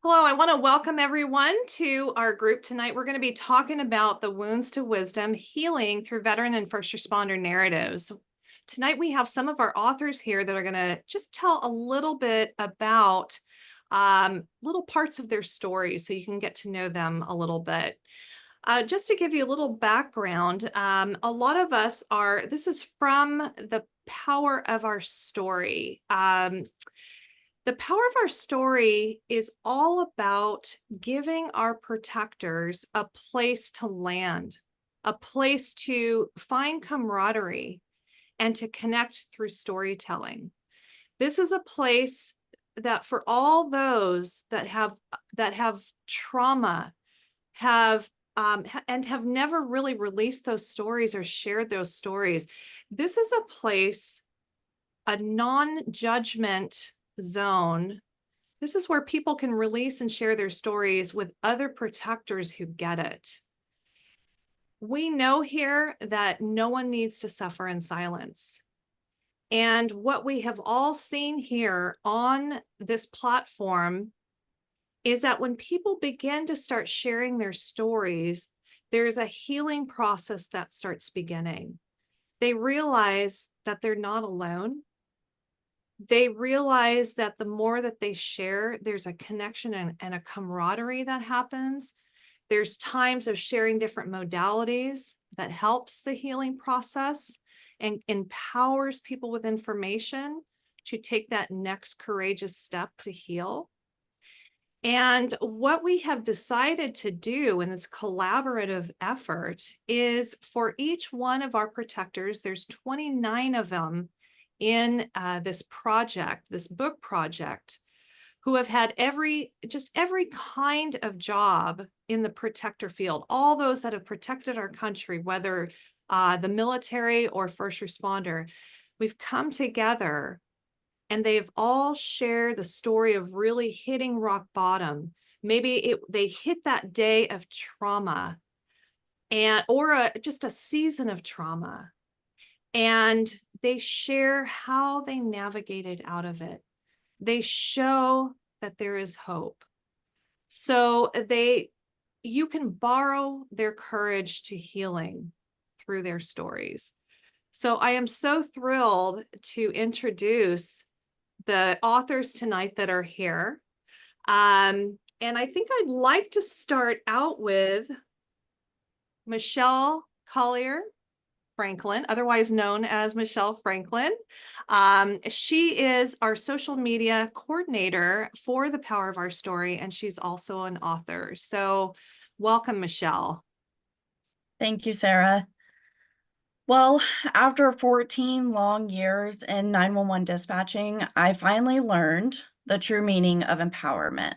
Hello, I want to welcome everyone to our group tonight. We're going to be talking about the wounds to wisdom, healing through veteran and first responder narratives. Tonight, we have some of our authors here that are going to just tell a little bit about little parts of their stories so you can get to know them a little bit. Just to give you a little background, a lot of us this is from The Power of Our Story. The Power of Our Story is all about giving our protectors a place to land, a place to find camaraderie, and to connect through storytelling. This is a place that for all those that have trauma, and have never really released those stories or shared those stories, this is a place, a non-judgment zone. This is where people can release and share their stories with other protectors who get it. We know here that no one needs to suffer in silence. And what we have all seen here on this platform is that when people begin to start sharing their stories, there's a healing process that starts beginning. They realize that they're not alone. They realize that the more that they share, there's a connection and a camaraderie that happens. There's times of sharing different modalities that helps the healing process and empowers people with information to take that next courageous step to heal. And what we have decided to do in this collaborative effort is for each one of our protectors, there's 29 of them in this project, this book project, who have had every kind of job in the protector field, all those that have protected our country, whether the military or first responder. We've come together and they've all shared the story of really hitting rock bottom. Maybe they hit that day of trauma or just a season of trauma. And they share how they navigated out of it. They show that there is hope. So you can borrow their courage to healing through their stories. So I am so thrilled to introduce the authors tonight that are here. And I think I'd like to start out with Michelle Collier Franklin, otherwise known as Michelle Franklin. She is our social media coordinator for The Power of Our Story, and she's also an author. So welcome, Michelle. Thank you, Sarah. Well, after 14 long years in 911 dispatching, I finally learned the true meaning of empowerment.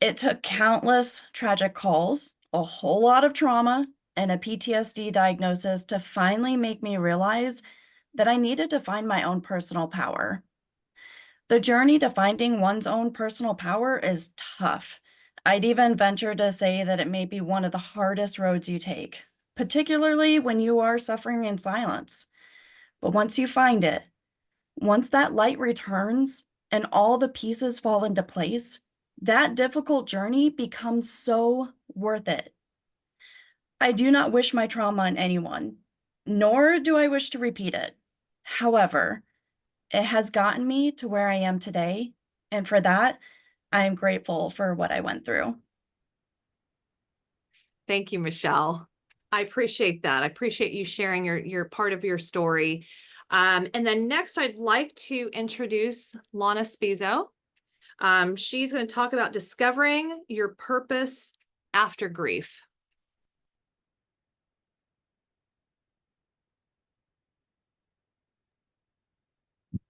It took countless tragic calls, a whole lot of trauma, and a PTSD diagnosis to finally make me realize that I needed to find my own personal power. The journey to finding one's own personal power is tough. I'd even venture to say that it may be one of the hardest roads you take, particularly when you are suffering in silence. But once you find it, once that light returns and all the pieces fall into place, that difficult journey becomes so worth it. I do not wish my trauma on anyone, nor do I wish to repeat it. However, it has gotten me to where I am today, and for that, I am grateful for what I went through. Thank you, Michelle. I appreciate that. I appreciate you sharing your part of your story. And then next, I'd like to introduce Lana Spizo. She's going to talk about discovering your purpose after grief.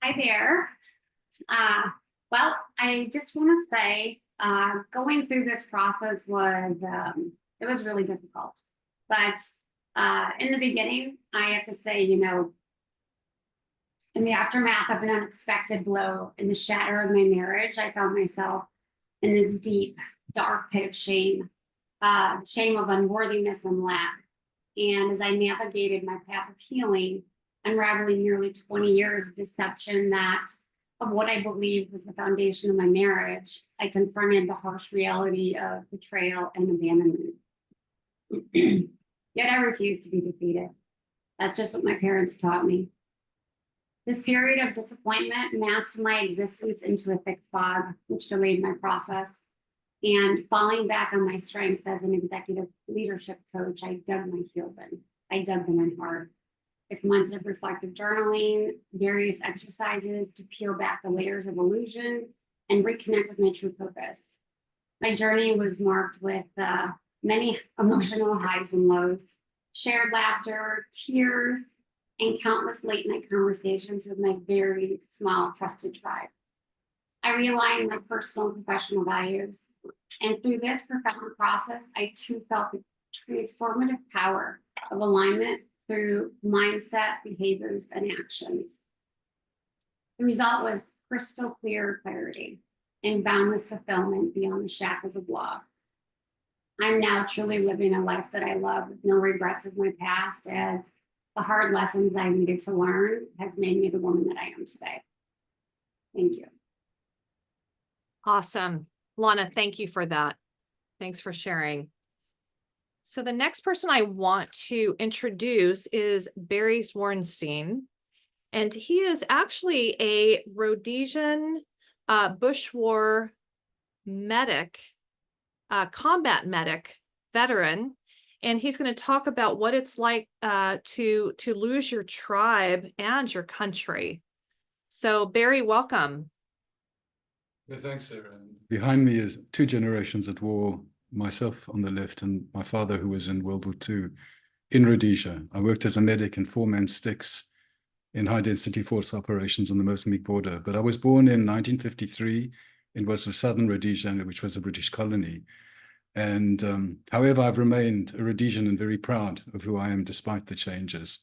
Hi there. Well, I just want to say going through this process was it was really difficult. But in the beginning, I have to say, in the aftermath of an unexpected blow and the shatter of my marriage, I found myself in this deep, dark pit of shame, shame of unworthiness and lack. And as I navigated my path of healing, unraveling nearly 20 years of deception that of what I believed was the foundation of my marriage, I confronted the harsh reality of betrayal and abandonment. Yet I refused to be defeated. That's just what my parents taught me. This period of disappointment masked my existence into a thick fog, which delayed my process. And falling back on my strengths as an executive leadership coach, I dug my heels in. I dug them in hard. With months of reflective journaling, various exercises to peel back the layers of illusion and reconnect with my true purpose. My journey was marked with many emotional highs and lows, shared laughter, tears, and countless late night conversations with my very small trusted tribe. I realigned my personal and professional values. And through this profound process, I too felt the transformative power of alignment through mindset, behaviors, and actions. The result was crystal clear clarity and boundless fulfillment beyond the shackles of loss. I'm now truly living a life that I love with no regrets of my past, as the hard lessons I needed to learn has made me the woman that I am today. Thank you. Awesome. Lana, thank you for that. Thanks for sharing. So the next person I want to introduce is Barry Zwarnstein, and he is actually a Rhodesian Bush War medic, combat medic veteran, and he's going to talk about what it's like to lose your tribe and your country. So Barry, welcome. Yeah, thanks, Sarah. Behind me is 2 generations at war, myself on the left and my father, who was in World War II in Rhodesia. I worked as a medic in 4-man sticks in high-density force operations on the Mozambique border. But I was born in 1953 in what was southern Rhodesia, which was a British colony. And however, I've remained a Rhodesian and very proud of who I am despite the changes.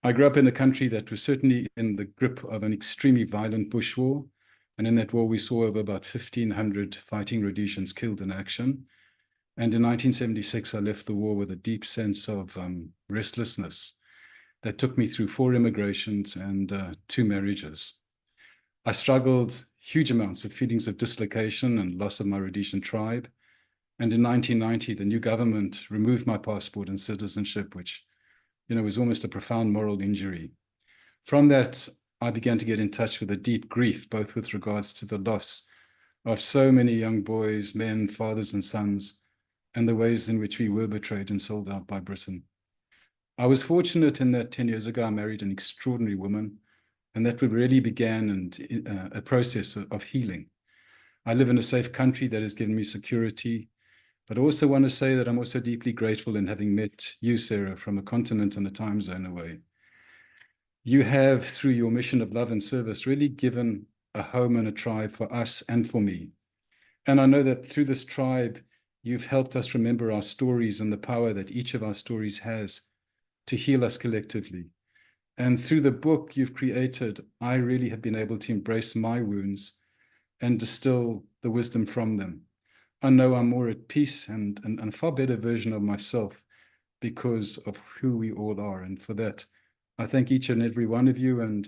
I grew up in a country that was certainly in the grip of an extremely violent bush war. And in that war, we saw over about 1,500 fighting Rhodesians killed in action. And in 1976, I left the war with a deep sense of restlessness that took me through 4 immigrations and 2 marriages. I struggled huge amounts with feelings of dislocation and loss of my Rhodesian tribe. And in 1990, the new government removed my passport and citizenship, which, was almost a profound moral injury. From that, I began to get in touch with a deep grief, both with regards to the loss of so many young boys, men, fathers, and sons, and the ways in which we were betrayed and sold out by Britain. I was fortunate in that 10 years ago, I married an extraordinary woman, and that really began a process of healing. I live in a safe country that has given me security, but I also want to say that I'm also deeply grateful in having met you, Sarah, from a continent and a time zone away. You have, through your mission of love and service, really given a home and a tribe for us and for me. And I know that through this tribe, you've helped us remember our stories and the power that each of our stories has to heal us collectively. And through the book you've created, I really have been able to embrace my wounds and distill the wisdom from them. I know I'm more at peace and a far better version of myself because of who we all are. And for that, I thank each and every one of you. And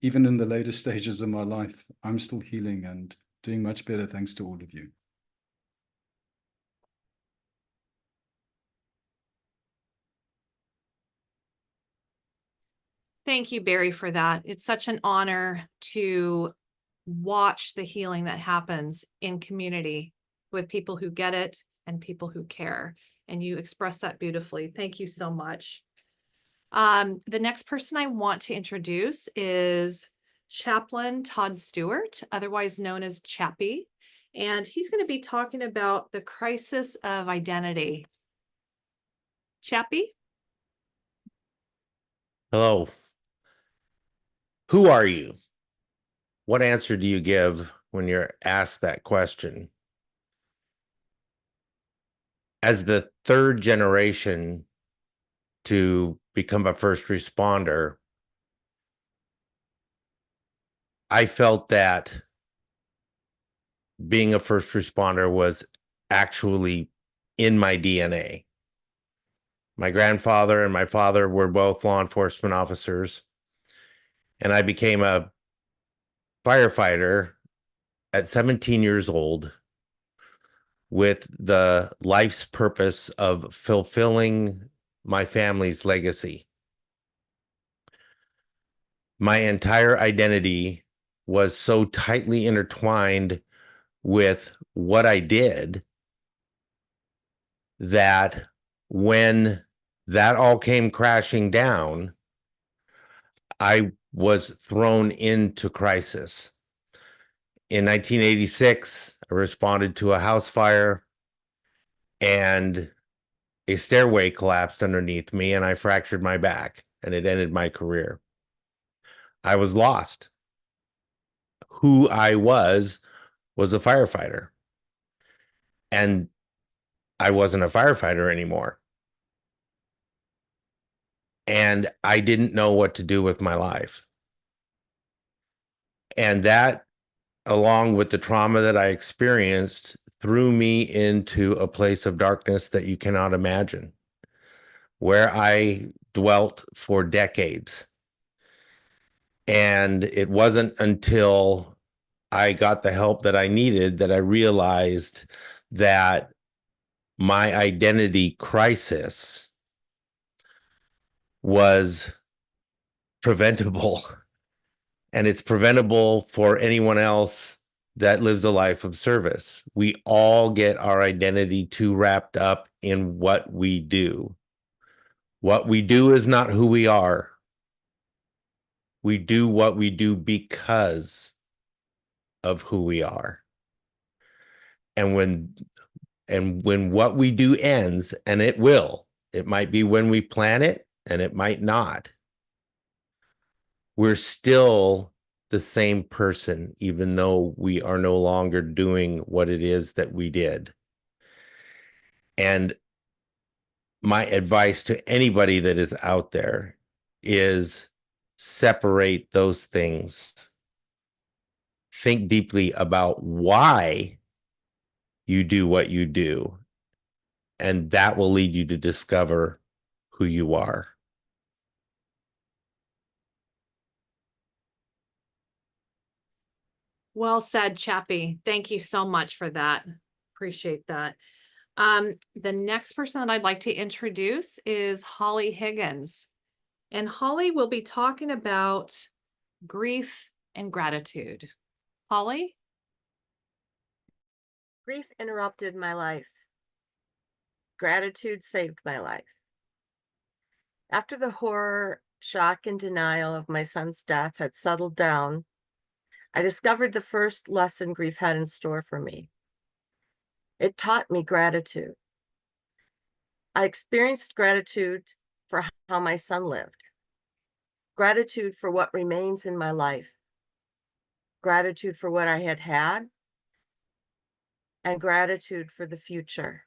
even in the later stages of my life, I'm still healing and doing much better thanks to all of you. Thank you, Barry, for that. It's such an honor to watch the healing that happens in community with people who get it and people who care. And you express that beautifully. Thank you so much. The next person I want to introduce is Chaplain Todd Stewart, otherwise known as Chappie. And he's going to be talking about the crisis of identity. Chappie? Hello. Who are you? What answer do you give when you're asked that question? As the 3rd generation to become a first responder, I felt that being a first responder was actually in my DNA. My grandfather and my father were both law enforcement officers, and I became a firefighter at 17 years old with the life's purpose of fulfilling my family's legacy. My entire identity was so tightly intertwined with what I did that when that all came crashing down, I was thrown into crisis. In 1986, I responded to a house fire and a stairway collapsed underneath me and I fractured my back and it ended my career. I was lost. Who I was a firefighter. And I wasn't a firefighter anymore. And I didn't know what to do with my life. And that, along with the trauma that I experienced, threw me into a place of darkness that you cannot imagine, where I dwelt for decades. And it wasn't until I got the help that I needed that I realized that my identity crisis was preventable. And it's preventable for anyone else that lives a life of service. We all get our identity too wrapped up in what we do. What we do is not who we are. We do what we do because of who we are. And when what we do ends, and it will, it might be when we plan it and it might not, we're still the same person, even though we are no longer doing what it is that we did. And my advice to anybody that is out there is separate those things. Think deeply about why you do what you do, and that will lead you to discover who you are. Well said, Chappie. Thank you so much for that. Appreciate that. The next person that I'd like to introduce is Holly Higgins. And Holly will be talking about grief and gratitude. Holly? Grief interrupted my life. Gratitude saved my life. After the horror, shock, and denial of my son's death had settled down, I discovered the first lesson grief had in store for me. It taught me gratitude. I experienced gratitude for how my son lived, gratitude for what remains in my life, gratitude for what I had, and gratitude for the future.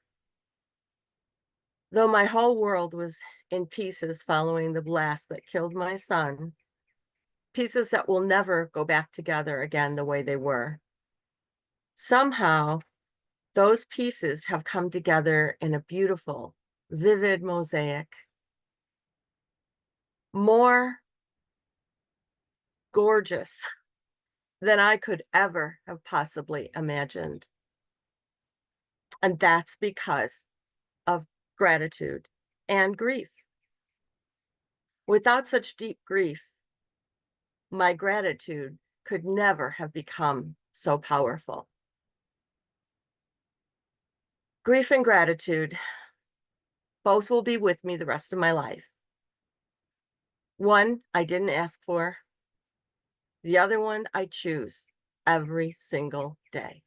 Though my whole world was in pieces following the blast that killed my son, pieces that will never go back together again the way they were, somehow those pieces have come together in a beautiful, vivid mosaic, more gorgeous than I could ever have possibly imagined. And that's because of gratitude and grief. Without such deep grief, my gratitude could never have become so powerful. Grief and gratitude, both will be with me the rest of my life. One I didn't ask for, the other one I choose every single day.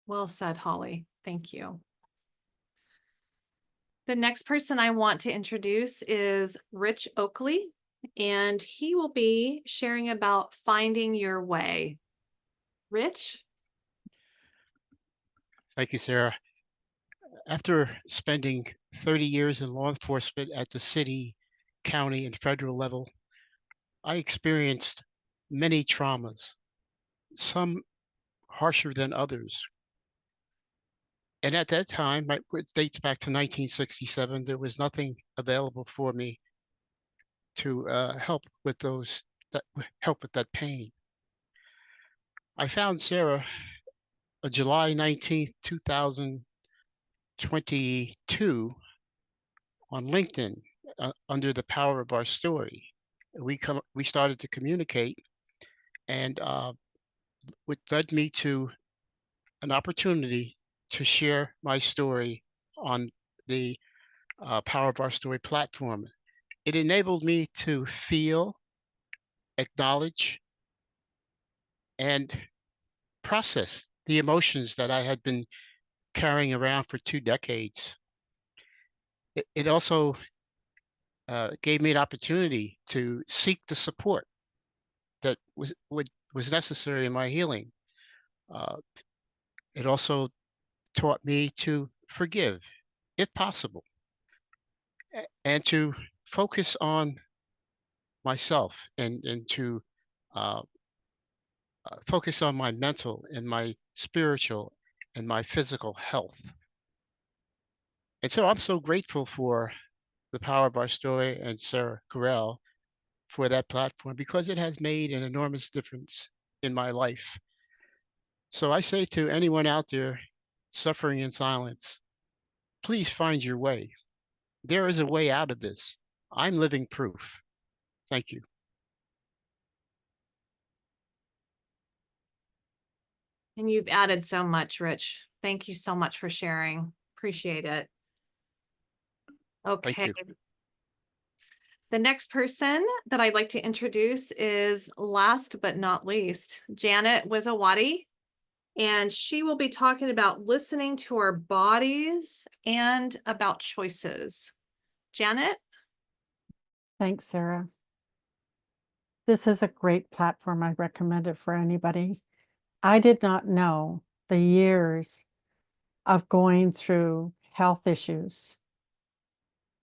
Well said, Holly. Thank you. The next person I want to introduce is Rich Oakley, and he will be sharing about finding your way. Rich? Thank you, Sarah. After spending 30 years in law enforcement at the city, county, and federal level, I experienced many traumas, some harsher than others. And at that time, it dates back to 1967, there was nothing available for me to help with that pain. I found Sarah July 19th, 2022 on LinkedIn under the power of our story. We started to communicate, and which led me to an opportunity to share my story on the Power of Our Story platform. It enabled me to feel, acknowledge, and process the emotions that I had been carrying around for 2 decades. It also gave me an opportunity to seek the support that was necessary in my healing. Uh, it also taught me to forgive, if possible, and to focus on myself and to uh, focus on my mental and my spiritual and my physical health. And so I'm so grateful for the Power of Our Story and Sara Correll for that platform because it has made an enormous difference in my life. So I say to anyone out there suffering in silence, please find your way. There is a way out of this. I'm living proof. Thank you. And you've added so much, Rich. Thank you so much for sharing. Appreciate it. Thank Okay. you. The next person that I'd like to introduce is, last but not least, Janet Wizawati. And she will be talking about listening to our bodies and about choices. Janet? Thanks, Sarah. This is a great platform. I recommend it for anybody. I did not know the years of going through health issues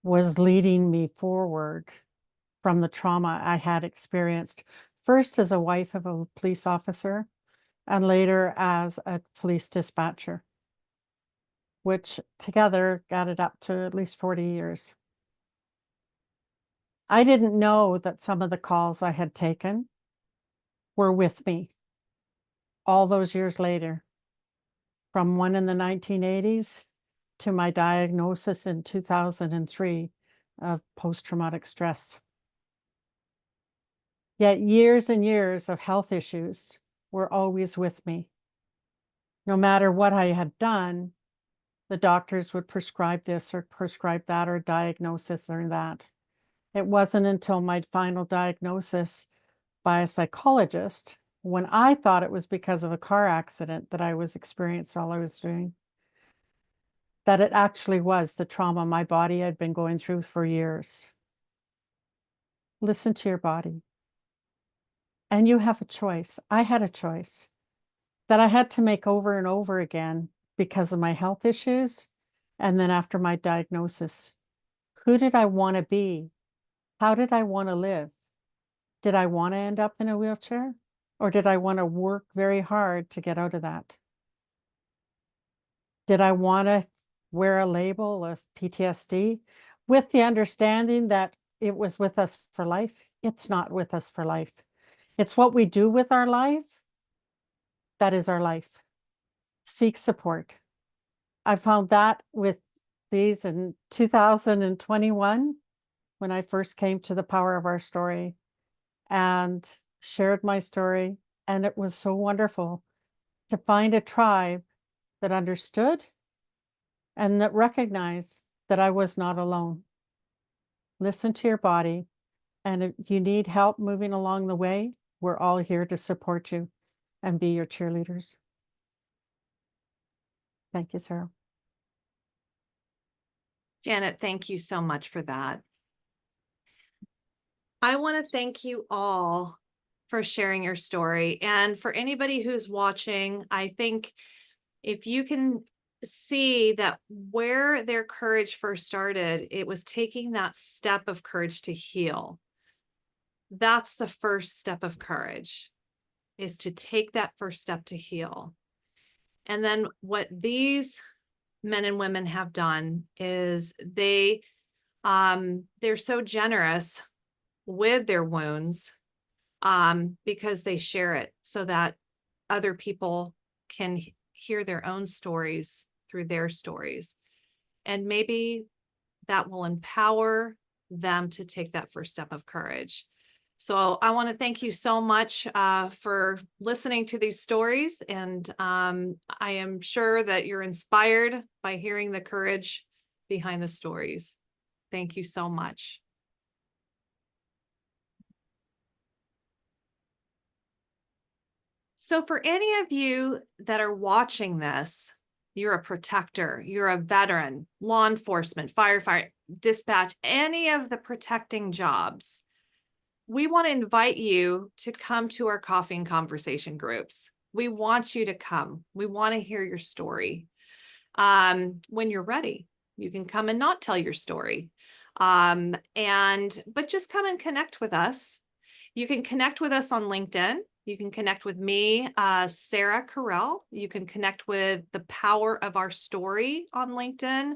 was leading me forward from the trauma I had experienced, first as a wife of a police officer and later as a police dispatcher, which together added up to at least 40 years. I didn't know that some of the calls I had taken were with me all those years later, from one in the 1980s to my diagnosis in 2003 of post-traumatic stress. Yet years and years of health issues were always with me. No matter what I had done, the doctors would prescribe this or prescribe that or diagnose this or that. It wasn't until my final diagnosis by a psychologist, when I thought it was because of a car accident that I was experiencing all I was doing, that it actually was the trauma my body had been going through for years. Listen to your body. And you have a choice. I had a choice that I had to make over and over again because of my health issues. And then after my diagnosis, who did I want to be? How did I want to live? Did I want to end up in a wheelchair? Or did I want to work very hard to get out of that? Did I want to wear a label of PTSD with the understanding that it was with us for life? It's not with us for life. It's what we do with our life. That is our life. Seek support. I found that with these in 2021 when I first came to the Power of Our Story and shared my story. And it was so wonderful to find a tribe that understood and that recognized that I was not alone. Listen to your body. And if you need help moving along the way, we're all here to support you and be your cheerleaders. Thank you, Sarah. Janet, thank you so much for that. I want to thank you all for sharing your story. And for anybody who's watching, I think if you can see that where their courage first started, it was taking that step of courage to heal. That's the first step of courage, is to take that first step to heal. And then what these men and women have done is they're so generous with their wounds, because they share it so that other people can hear their own stories through their stories. And maybe that will empower them to take that first step of courage. So I want to thank you so much for listening to these stories. And I am sure that you're inspired by hearing the courage behind the stories. Thank you so much. So for any of you that are watching this, you're a protector, you're a veteran, law enforcement, firefighter, dispatch, any of the protecting jobs, we want to invite you to come to our coffee and conversation groups. We want you to come. We want to hear your story. When you're ready, you can come and not tell your story. But just come and connect with us. You can connect with us on LinkedIn. You can connect with me, Sara Correll. You can connect with The Power of Our Story on LinkedIn.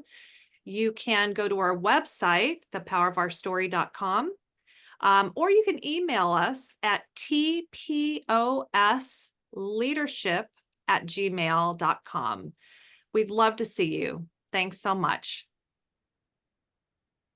You can go to our website, thepowerofourstory.com. Or you can email us at tposleadership@gmail.com. We'd love to see you. Thanks so much.